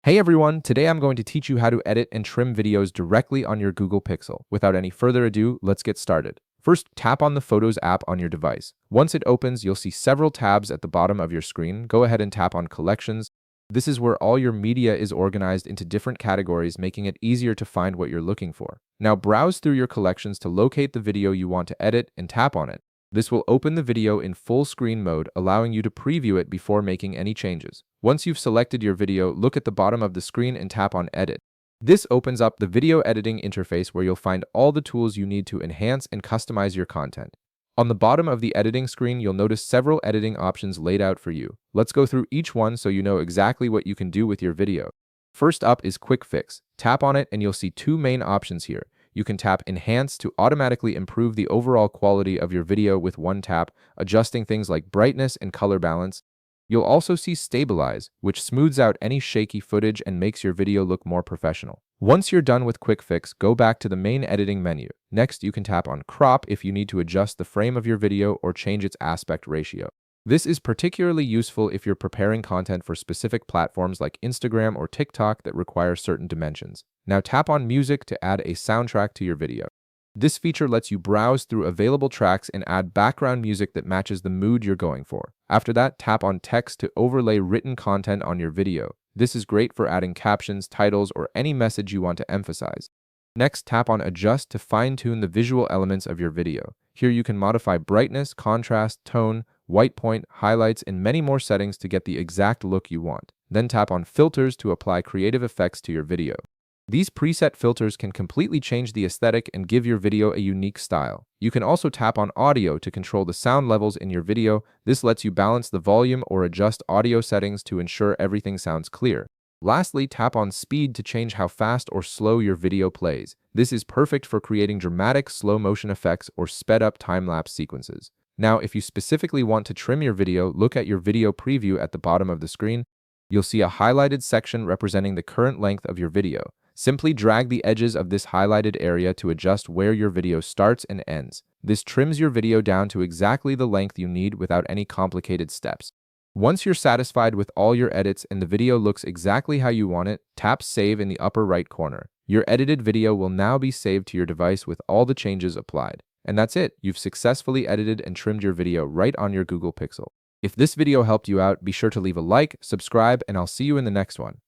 Hey everyone, today I'm going to teach you how to edit and trim videos directly on your Google Pixel. Without any further ado, let's get started. First, tap on the Photos app on your device. Once it opens, you'll see several tabs at the bottom of your screen. Go ahead and tap on Collections. This is where all your media is organized into different categories, making it easier to find what you're looking for. Now browse through your collections to locate the video you want to edit and tap on it. This will open the video in full screen mode, allowing you to preview it before making any changes. Once you've selected your video, look at the bottom of the screen and tap on Edit. This opens up the video editing interface where you'll find all the tools you need to enhance and customize your content. On the bottom of the editing screen, you'll notice several editing options laid out for you. Let's go through each one so you know exactly what you can do with your video. First up is Quick Fix. Tap on it and you'll see two main options here. You can tap Enhance to automatically improve the overall quality of your video with one tap, adjusting things like brightness and color balance. You'll also see Stabilize, which smooths out any shaky footage and makes your video look more professional. Once you're done with Quick Fix, go back to the main editing menu. Next, you can tap on Crop if you need to adjust the frame of your video or change its aspect ratio. This is particularly useful if you're preparing content for specific platforms like Instagram or TikTok that require certain dimensions. Now tap on Music to add a soundtrack to your video. This feature lets you browse through available tracks and add background music that matches the mood you're going for. After that, tap on Text to overlay written content on your video. This is great for adding captions, titles, or any message you want to emphasize. Next, tap on Adjust to fine-tune the visual elements of your video. Here you can modify brightness, contrast, tone, white point, highlights, and many more settings to get the exact look you want. Then tap on Filters to apply creative effects to your video. These preset filters can completely change the aesthetic and give your video a unique style. You can also tap on Audio to control the sound levels in your video. This lets you balance the volume or adjust audio settings to ensure everything sounds clear. Lastly, tap on Speed to change how fast or slow your video plays. This is perfect for creating dramatic slow-motion effects or sped-up time-lapse sequences. Now, if you specifically want to trim your video, look at your video preview at the bottom of the screen. You'll see a highlighted section representing the current length of your video. Simply drag the edges of this highlighted area to adjust where your video starts and ends. This trims your video down to exactly the length you need without any complicated steps. Once you're satisfied with all your edits and the video looks exactly how you want it, tap Save in the upper right corner. Your edited video will now be saved to your device with all the changes applied. And that's it. You've successfully edited and trimmed your video right on your Google Pixel. If this video helped you out, be sure to leave a like, subscribe, and I'll see you in the next one.